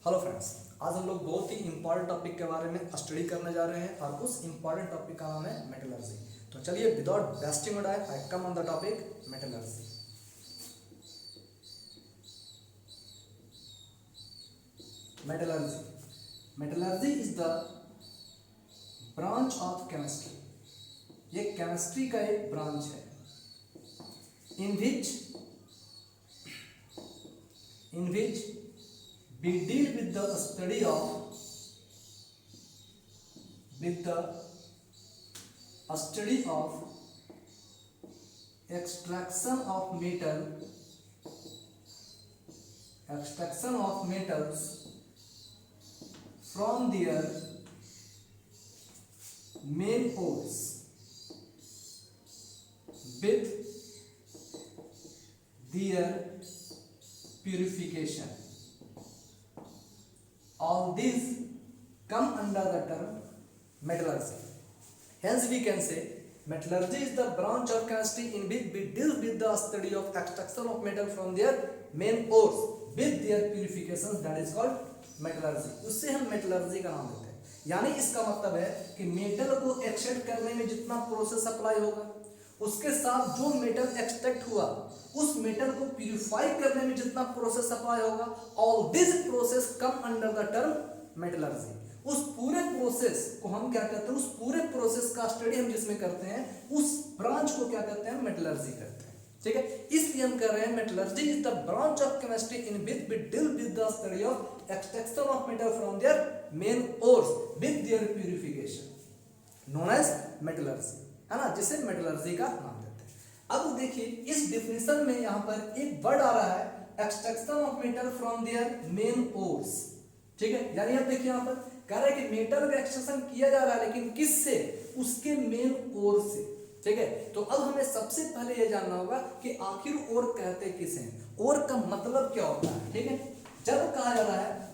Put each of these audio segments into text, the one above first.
Hello friends, आज हम लोग बहुत ही इंपॉर्टेंट टॉपिक के बारे में स्टडी करने जा रहे हैं और उस इंपॉर्टेंट टॉपिक का नाम है मेटलर्जी। तो चलिए without wasting time I come on the topic metallurgy. Metallurgy metallurgy is the branch of chemistry. ये केमिस्ट्री का एक ब्रांच है इन विच we deal with the study of extraction of metals from their main ores with their purification. All these come under the term metallurgy. Hence we can say metallurgy is the branch of chemistry in which we deal with the study of extraction of metal from their main ores with their purifications, that is called metallurgy. उससे हम metallurgy का नाम देते हैं। यानी इसका मतलब है कि मेटल को एक्सट्रैक्ट करने में जितना प्रोसेस अप्लाई होगा, उसके साथ जो मेटल एक्सट्रैक्ट हुआ उस मेटल को प्यूरिफाई करने में जितना प्रोसेस अप्लाई होगा, all this process come under the term metallurgy. उस पूरे प्रोसेस को हम क्या कहते हैं, उस पूरे प्रोसेस का स्टडी हम जिसमें करते हैं उस ब्रांच को क्या कहते हैं, मेटलर्जी कहते हैं। ठीक है, इसलिए हम कर रहे हैं metallurgy is the branch of chemistry in which we deal with the study of extraction of metal from their main ores with their purification, known as metallurgy, है ना, जिसे मेटलर्जी का नाम देते हैं। अब देखिए इस डिफिनेशन में यहाँ पर एक वर्ड आ रहा है extraction of metal from their main ores. ठीक है, यानी अब देखिए यहाँ पर कह रहा है कि मेटल का एक्सट्रैक्शन किया जा रहा है, लेकिन किससे, उसके मेन ओर से। ठीक है, तो अब हमें सबसे पहले ये जानना होगा कि आखिर ओर कहते किसे हैं, ओर का मतलब क्या होता है। ठीक है, जब कहा जा रहा है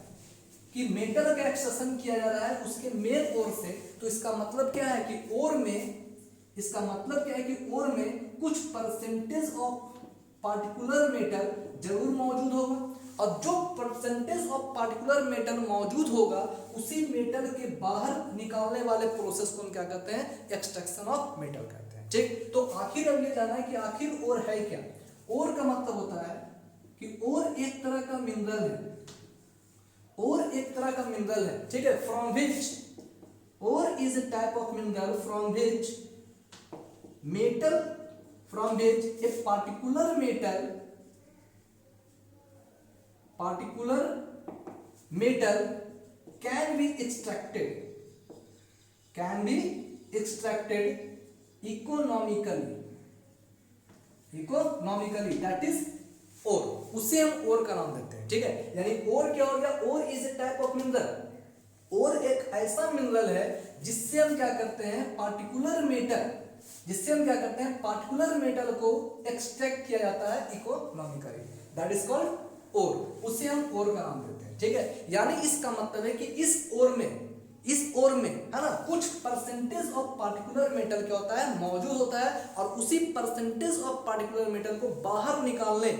कि मेटल का एक्सट्रैक्शन किया जा रहा है उसके मेन ओर से, तो इसका मतलब क्या है कि ओर में, इसका मतलब क्या है कि ओर में कुछ परसेंटेज ऑफ पार्टिकुलर मेटल जरूर मौजूद होगा, और जो परसेंटेज ऑफ पार्टिकुलर मेटल मौजूद होगा उसी मेटल के बाहर निकालने वाले प्रोसेस को हम क्या कहते हैं, एक्सट्रैक्शन ऑफ मेटल कहते हैं। ठीक, तो आखिर अब ये जानना है कि आखिर ओर है क्या। ओर का मतलब होता है कि ओर एक तरह का मिनरल है, ओर एक तरह का मिनरल है। ठीक है, from which ore is a type of mineral from which a particular metal can be extracted economically, that is ओर, उसे हम ओर का नाम देते हैं। ठीक है, यानी ओर क्या हो गया, ore is a type of mineral. Ore एक ऐसा मिनरल है जिससे हम क्या करते हैं, पार्टिकुलर मेटल को एक्सट्रैक्ट किया जाता है इकोनॉमिकली, दैट इज कॉल्ड ओर, उसे हम ओर का नाम देते हैं। ठीक है, यानी इसका मतलब है कि इस ओर में है ना, कुछ परसेंटेज ऑफ पार्टिकुलर मेटल क्या होता है, मौजूद होता है, और उसी परसेंटेज ऑफ पार्टिकुलर मेटल को बाहर निकालने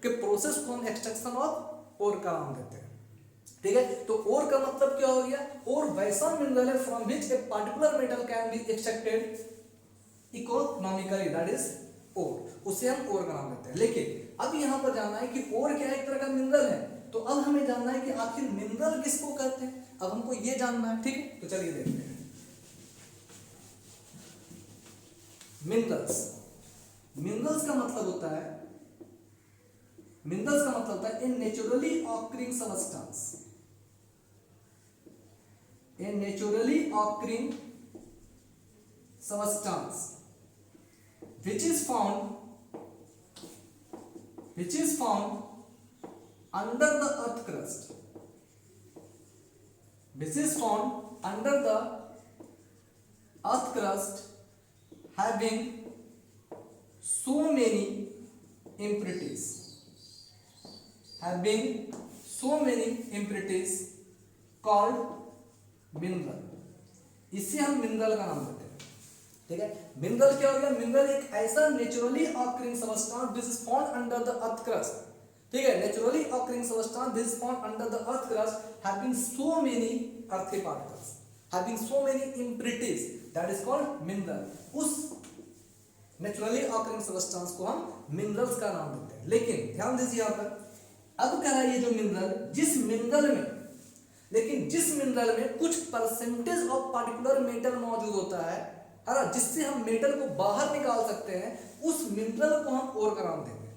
के प्रोसेस को हम एक्सट्रैक्शन ऑफ ओर का नाम देते हैं। ठीक है, तो ओर का मतलब क्या हो गया, ओर वैसा मिनरल है from which a particular metal can be extracted economically, that is ore, उसे हम ओर का नाम देते हैं। लेकिन अब यहां पर जानना है कि ओर क्या एक तरह का मिनरल है, तो अब हमें जानना है कि आखिर मिनरल किसको कहते हैं, अब हमको ये जानना है। ठीक है, तो चलिए देखते हैं। मिनरल्स का मतलब होता है a naturally occurring substance which is found under the earth crust, having so many impurities called mineral, इसे हम मिनरल का नाम देते हैं। ठीक है, मिनरल क्या हो गया, मिनरल एक ऐसा naturally occurring substance which is found under the earth crust, ठीक है, naturally occurring substance this found under the earth crust having so many earthy particles, having so many impurities, that is called mineral. उस naturally occurring substance को हम minerals का नाम देते हैं। लेकिन ध्यान दीजिए यहाँ पर, अब कह रहा है ये जो मिनरल, जिस मिनरल में, लेकिन जिस मिनरल में कुछ परसेंटेज ऑफ पार्टिकुलर मेटल मौजूद होता है ना, जिससे हम मेटल को बाहर निकाल सकते हैं, उस मिनरल को हम ओर का नाम देंगे।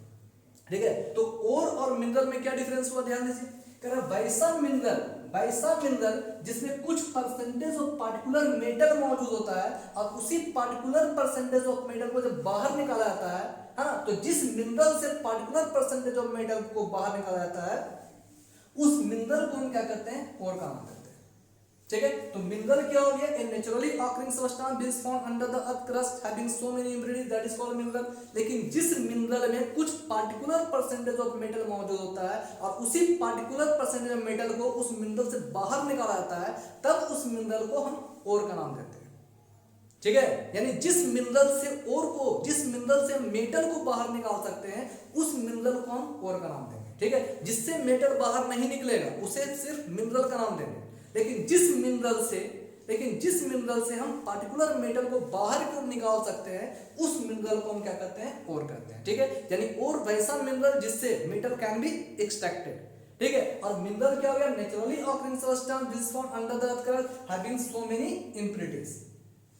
ठीक है, तो ओर और मिनरल में क्या डिफरेंस हुआ, ध्यान दीजिए। कह रहा वैसा मिनरल जिसमें कुछ परसेंटेज ऑफ पार्टिकुलर मेटल मौजूद होता है, और उसी पार्टिकुलर परसेंटेज ऑफ मेटल को जब बाहर निकाला जाता है, हाँ, तो जिस मिनरल से पार्टिकुलर परसेंटेज ऑफ मेटल को बाहर निकाला जाता है, उस मिनरल को हम क्या करते हैं, ओर का नाम करते हैं। ठीक है, तो मिनरल क्या हो गया, a naturally occurring substance being found under the earth crust having so many impurities, that is called mineral. लेकिन जिस मिनरल में कुछ पार्टिकुलर परसेंटेज ऑफ मेटल मौजूद होता है, और उसी पार्टिकुलर परसेंटेज ऑफ मेटल को उस मिनरल से बाहर निकाला जाता है, तब उस मिनरल को हम ओर का नाम देते हैं। ठीक है, यानी जिस मिनरल से ओर को, जिस मिनरल से मेटल को बाहर निकाल सकते हैं, उस मिनरल को हम ओर का नाम देंगे। ठीक है, जिससे मेटल बाहर नहीं निकलेगा उसे सिर्फ मिनरल का नाम देंगे। लेकिन जिस मिनरल से हम पार्टिकुलर मेटल को बाहर क्यों निकाल सकते हैं, उस मिनरल को हम क्या करते हैं, ओर करते हैं। ठीक है, यानी ओर वैसा मिनरल जिससे मेटल कैन बी एक्सट्रैक्टेड। ठीक है, और मिनरल क्या हो गया, naturally occurring substance this found under the earth crust having so many impurities,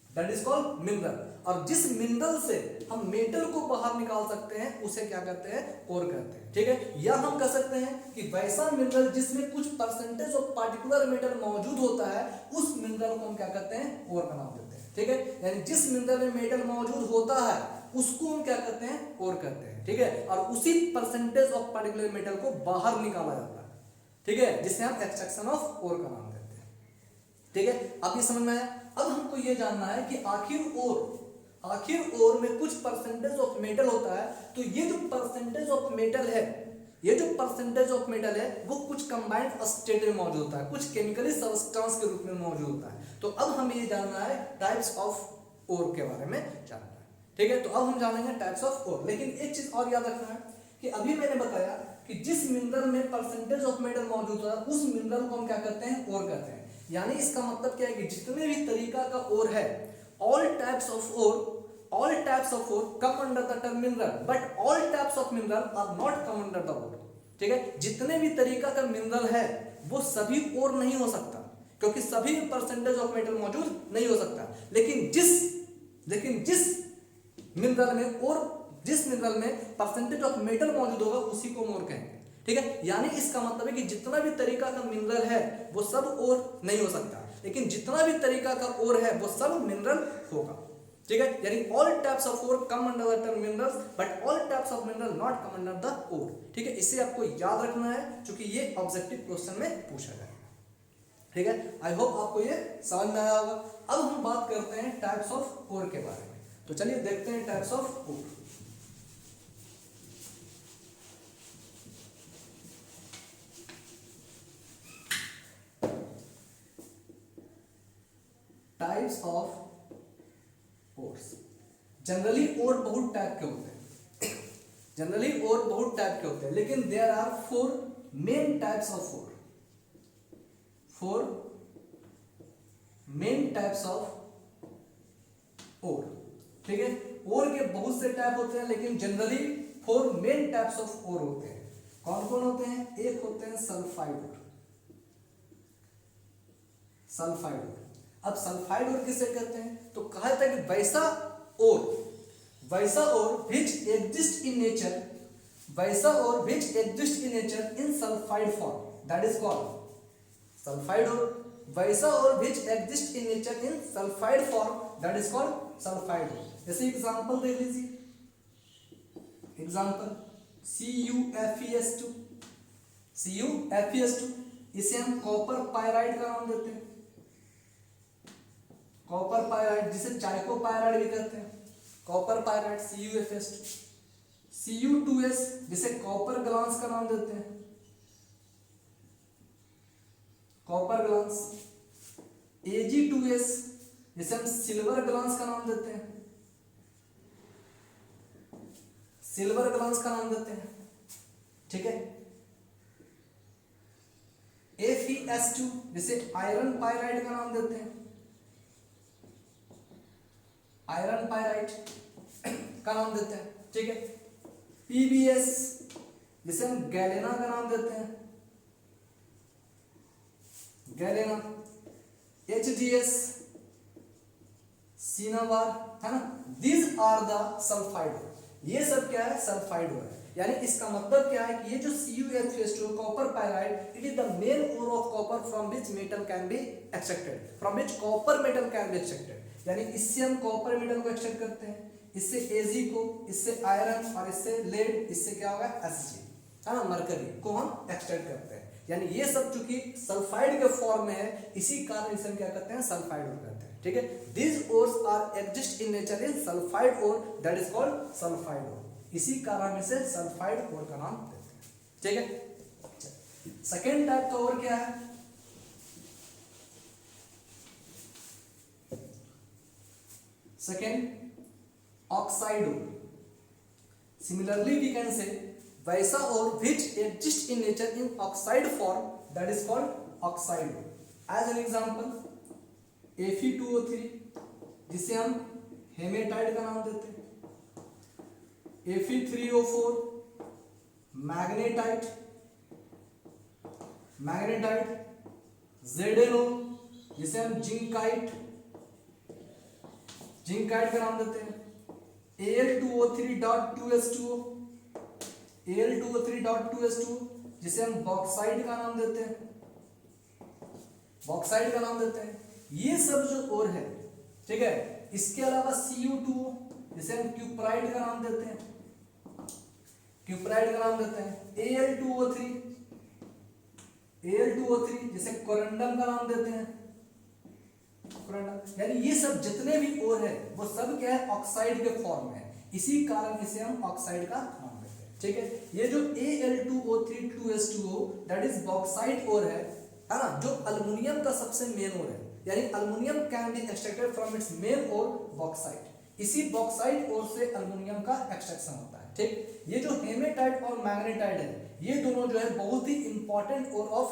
that is called mineral. और जिस मिनरल से हम मेटल को बाहर निकाल सकते हैं, उसे क्या करते हैं, ओर करते हैं। ठीक है, या हम कह सकते हैं कि वैसा मिनरल जिसमें कुछ परसेंटेज ऑफ पार्टिकुलर मेटल मौजूद होता है, उस मिनरल को हम क्या करते हैं, ओर का नाम देते हैं। ठीक है, यानी जिस मिनरल में मेटल मौजूद होता है, उसको हम क्या करते हैं, ओर करते हैं। ठीक है, और उसी परसेंटेज ऑफ पार्टिकुलर मेटल को बाहर निकाला जाता है। ठीक है, जिसे हम एक्सट्रैक्शन ऑफ ओर का नाम देते हैं। ठीक है, अब ये समझ में आया। अब हमको ये जानना है कि आखिर ओर में कुछ परसेंटेज ऑफ मेटल होता है, तो ये जो परसेंटेज ऑफ मेटल है, वो कुछ कंबाइंड स्टेट में मौजूद होता है, कुछ केमिकली सब्सटेंस के रूप में मौजूद होता है। तो अब हमें ये जानना है टाइप्स ऑफ ओर के बारे में जानना है। ठीक है, तो अब हम जानेंगे टाइप्स ऑफ ओर। लेकिन एक चीज और याद रखना है कि अभी मैंने बताया कि जिस मिनरल में परसेंटेज ऑफ मेटल मौजूद होता है, उस मिनरल को हम क्या करते हैं, ओर करते हैं। यानी इसका मतलब क्या है कि जितने भी तरीका का ओर है, all types of ore come under the term mineral, but all types of mineral are not come under the ore। ठीक है, जितने भी तरीका का मिनरल है, वो सभी ओर नहीं हो सकता, क्योंकि सभी परसेंटेज ऑफ मेटल मौजूद नहीं हो सकता। लेकिन जिस मिनरल में परसेंटेज ऑफ मेटल मौजूद होगा, उसी को ओर कहेंगे। ठीक है, यानी इसका मतलब है कि जितना भी तरीका का मिनरल है, वो सब ओर नहीं हो सकता, लेकिन जितना भी तरीका का ओर है, वो सब मिनरल होगा। ठीक है, यानी all types of ore come under the term minerals, but all types of mineral not come under the ore. ठीक है, इसे आपको याद रखना है, क्योंकि ये ऑब्जेक्टिव क्वेश्चन में पूछा जाएगा। ठीक है, आई होप आपको ये समझ में आया होगा। अब हम बात करते हैं टाइप्स ऑफ ओर के बारे में। तो चलिए देखते हैं types of ore. Types of ores. Generally ore बहुत टाइप के होते हैं, लेकिन there are 4 main types of ore. 4 main types of ore. ठीक है, ओर के बहुत से टाइप होते हैं, लेकिन generally 4 main types of ore होते हैं। कौन कौन होते हैं? एक होते हैं सल्फाइड ओर। अब सल्फाइड ओर किसे कहते हैं? तो कहा जाता है कि वैसा ओर which exist in nature, in sulfide form, that is called sulfide ore। वैसा ओर which exist in nature in sulfide form, that is called sulfide ore। जैसे एग्जांपल देख लीजिए, एग्जांपल CuFeS2, इसे हम कॉपर पायराइड का नाम देते हैं। कॉपर पायराइड, जिसे चाइको पायराइड भी कहते हैं, कॉपर पायराइड CuFeS2। Cu2S, जिसे कॉपर ग्लांस का नाम देते हैं, कॉपर ग्लांस। Ag2S, जिसे हम सिल्वर ग्लांस का नाम देते हैं, सिल्वर ग्लांस का नाम देते हैं। ठीक है। FeS2 जिसे आयरन पायराइड का नाम देते हैं, आयरन पायराइड का नाम देते हैं, ठीक है। PbS जिसे हम गैलेना का नाम देते हैं, गैलेना। HDS सिनाबार, है ना। दीज आर द सल्फाइड, ये सब क्या है, सल्फाइड है। यानी इसका मतलब क्या है कि ये जो CuH2 copper pyrite, it is the main ore of copper from which metal can be extracted, from which copper metal can be extracted. यानी इससे हम कॉपर मेटल को एक्सट्रैक्ट करते हैं, इससे Ag को, इससे आयरन और इससे लेड, इससे क्या होगा Hg, है ना, मरकरी को हम एक्सट्रैक्ट करते हैं। यानी ये सब चूंकि सल्फाइड के फॉर्म में है, इसी कारण इसे हम क्या करते हैं, सल्फाइड ओर कहते हैं, ठीक है। This ores are exist in nature in sulphide ore, that is called sulphide ore. इसी कारण इसे सल्फाइड ओर का नाम देते हैं, ठीक है। सेकेंड टाइप का ओर क्या है, second oxide ore. Similarly we can say वैसा और which exist in nature in oxide form, that is called oxide. As an example, Fe2O3 जिसे हम हेमेटाइड का नाम देते हैं, Fe3O4 मैग्नेटाइट, मैग्नेटाइट। ZnO जिसे हम जिंकाइट, जिंकाइट का नाम देते हैं। Al2O3.2s2O, Al2O3.2s2 जिसे हम बॉक्साइड का नाम देते हैं, बॉक्साइड का नाम देते हैं। ये सब जो और है, ठीक है। इसके अलावा Cu2 जिसे हम क्यूपराइड का नाम देते हैं, क्यूपराइड का नाम देते हैं। Al2O3, Al2O3 जिसे कोरंडम का नाम देते हैं, कोरंडम। यानी ये सब जितने भी और है वो सब क्या है, ऑक्साइड के फॉर्म में है, इसी कारण इसे हम ऑक्साइड का नाम देते हैं, ठीक है। ये जो Al2O3 दैट इज बॉक्साइड ओर है ना, जो अल्युमिनियम का सबसे मेन ओर है। यानी aluminium can be extracted from its main ore bauxite. इसी बॉक्साइट ओर से अल्युमिनियम का एक्सट्रैक्शन होता है, ठीक। ये जो हेमेटाइट और मैग्नेटाइट है, ये दोनों जो है बहुत ही इंपॉर्टेंट ओर ऑफ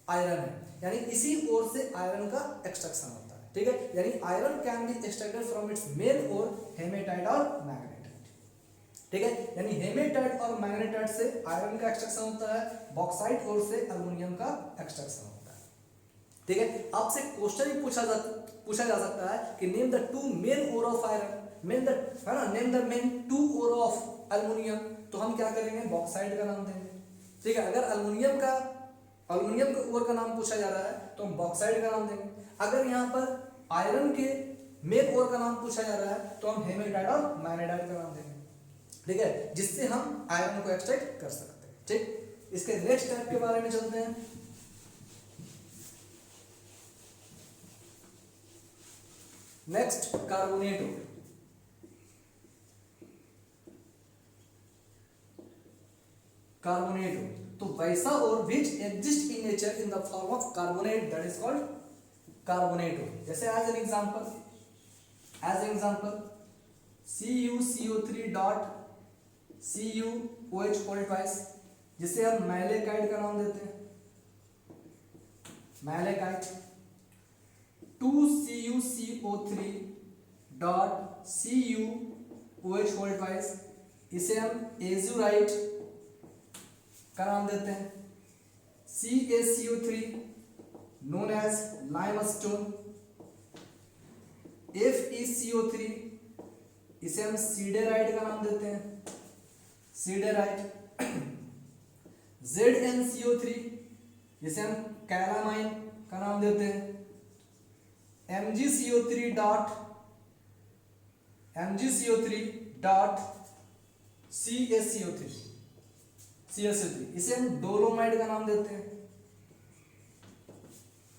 आयरन है। यानी इसी ओर से आयरन का एक्सट्रैक्शन होता है, ठीक है। यानी iron can be extracted from its main ore haematite और मैग्नेटाइट, ठीक है। यानी हेमेटाइट और मैग्नेटाइट से आयरन का एक्सट्रैक्शन होता है, बॉक्साइट ओर से अल्युमिनियम का एक्सट्रैक्शन होता है, ठीक है। आपसे क्वेश्चन ही पूछा जा सकता है कि name the two main ore of iron, main the, है ना, name the main two ore of aluminium, तो हम क्या करेंगे, बॉक्साइड का नाम देंगे, ठीक है। अगर अल्युमिनियम के ओर का नाम पूछा जा रहा है तो हम बॉक्साइड का नाम देंगे। अगर यहाँ पर आयरन के मेन ओर का नाम पूछा जा रहा है तो हम हेमेटाइट और मैग्नेटाइट का नाम देंगे, ठीक है, जिससे हम आयरन को एक्सट्रैक्ट कर सकते हैं, ठीक। इसके नेक्स्ट टाइप के बारे में चलते हैं। Next carbonate ore. Carbonate ore तो वैसा और which exist in nature in the form of carbonate, that is called carbonate ore. जैसे as an example CuCO3 dot CuOH whole twice, जिसे हम मैलेकाइड का नाम देते हैं, malachite. 2CuCO3 dot CuOH whole twice, इसे हम एजुराइट का नाम देते हैं। CaCO3 known as limestone. FeCO3 इसे हम सीडेराइट का नाम देते हैं, सीडेराइट। ZnCO3 जिसे हम कैलामाइन का नाम देते हैं। MgCO3 डॉट CaCO3 इसे हम डोलोमाइट का नाम देते हैं,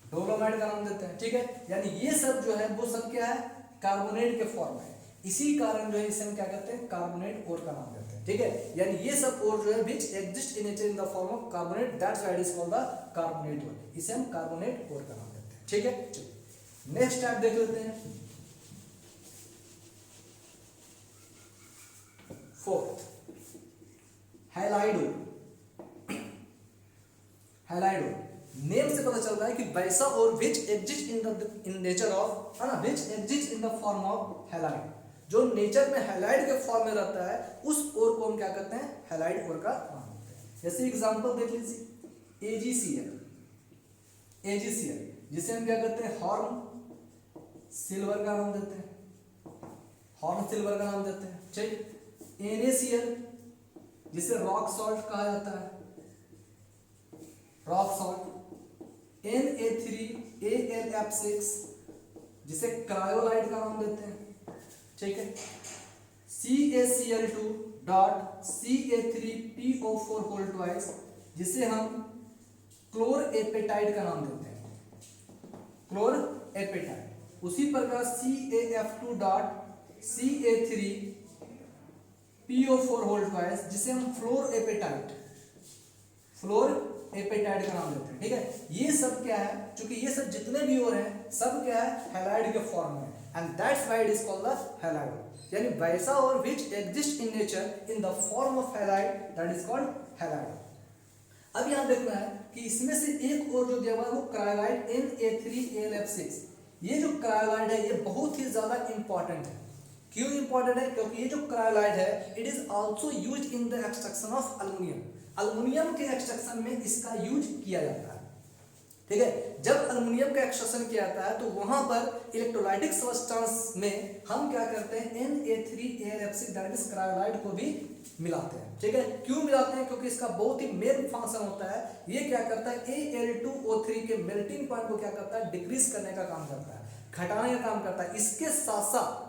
डोलोमाइट का नाम देते हैं, ठीक है। यानी ये सब जो है वो सब क्या है, कार्बोनेट के फॉर्म है, इसी कारण जो है इसे हम क्या कहते हैं, कार्बोनेट ओर का नाम देते हैं, ठीक है। यानी ये सब ओर जो है which exist in nature in the form of carbonate, that's why it is called the carbonate ore, इसे हम कार्बोनेट ओर का नाम देते हैं, ठीक है। नेक्स्ट टाइप देख लेते हैं, फोर्थ हैलाइड ओर। हैलाइड ओर। नेम से पता चल रहा है कि वैसा और which exist in nature of, है ना, विच exist in the form of halide, जो नेचर में हैलाइड के फॉर्म में रहता है उस ओर को हम क्या कहते हैं, हैलाइड ओर का नाम देते हैं। जैसे एग्जांपल देख लीजिए, AgCl, जिसे हम क्या कहते हैं, हॉर्न सिल्वर का नाम देते हैं, हॉर्न सिल्वर का नाम देते हैं, ठीक। NaCl, जिसे रॉक सॉल्ट कहा जाता है, रॉक सॉल्ट। Na3AlF6, जिसे क्रायोलाइट का नाम देते हैं, ठीक है। CaCl2.Ca3PO4 जिसे हम क्लोरएपेटाइट का नाम देते हैं, क्लोरएपेटाइट। उसी प्रकार CaF2.Ca3PO4 जिसे हम फ्लोरएपेटाइट का नाम देते हैं, ठीक है। ये सब क्या है, क्योंकि ये सब जितने भी और हैं सब क्या है, हैलाइड के फॉर्म में, and that's why it is called the halide, यानी वैसा और which exist in nature in the form of halide, that is called halide. अब यहां देखना है कि इसमें से एक और जो दिया हुआ है वो क्रायोलाइट Na3AlF6। ये जो क्रायोलाइट है ये बहुत ही ज्यादा इंपॉर्टेंट है। क्यों इंपॉर्टेंट है, क्योंकि ये जो क्रायोलाइट है it is also used in the extraction of aluminium, aluminium के एक्सट्रैक्शन में इसका यूज किया जाता है, ठीक है। जब एल्युमिनियम का एक्सट्रैक्शन किया जाता है तो वहां पर इलेक्ट्रोलाइटिक सब्सटेंस में हम क्या करते हैं, Na3AlF6 दैट इज क्रायोलाइट को भी मिलाते हैं, ठीक है। क्यों मिलाते हैं, क्योंकि इसका बहुत ही मेन फंक्शन होता है, ये क्या करता है, Al2O3 के मेल्टिंग पॉइंट को क्या करता है, डिक्रीज करने का काम करता है, घटाने का काम करता है। इसके साथ साथ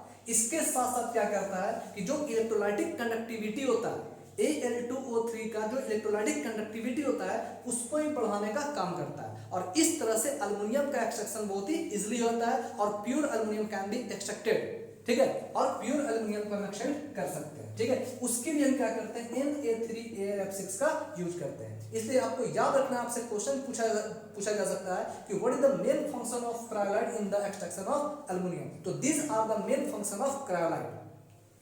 क्या करता है कि जो इलेक्ट्रोलाइटिक कंडक्टिविटी होता है, Al2O3 का जो इलेक्ट्रोलाइटिक कंडक्टिविटी होता है उसको ही बढ़ाने का काम करता है, और इस तरह से एल्युमिनियम का एक्सट्रैक्शन बहुत ही इजीली होता है, और pure aluminium can be extracted, ठीक है, और प्योर एल्युमिनियम का एक्सट्रैक्ट कर सकते हैं, ठीक है। उसके लिए हम क्या करते हैं, Na3AlF6 का यूज करते हैं। इसलिए आपको याद रखना, आपसे क्वेश्चन पूछा जा सकता है कि what is the main function of cryolite in the extraction of aluminium. तो this are the main function of cryolite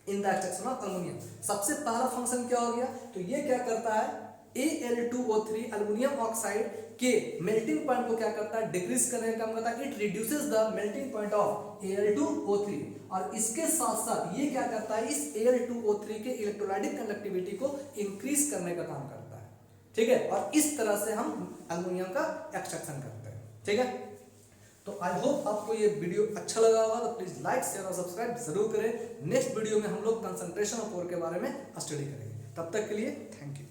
in the extraction of aluminium. सबसे पहला फंक्शन क्या हो गया, तो ये क्या करता है, Al2O3 एल्युमिनियम ऑक्साइड के मेल्टिंग पॉइंट को क्या करता है, डिक्रीज करने का काम करता है। It reduces the melting point of Al2O3, और इसके साथ साथ ये क्या करता है, इस Al2O3 के इलेक्ट्रोलाइटिक कंडक्टिविटी को इंक्रीज करने का काम करता है, ठीक है। और इस तरह से हम एल्युमिनियम का एक्सट्रैक्शन करते हैं, ठीक है। तो आई होप आपको ये वीडियो अच्छा लगा होगा, तो प्लीज लाइक शेयर और सब्सक्राइब जरूर करें। नेक्स्ट वीडियो में हम लोग कंसंट्रेशन ऑफ कोर के बारे में स्टडी करेंगे। तब तक के लिए थैंक यू।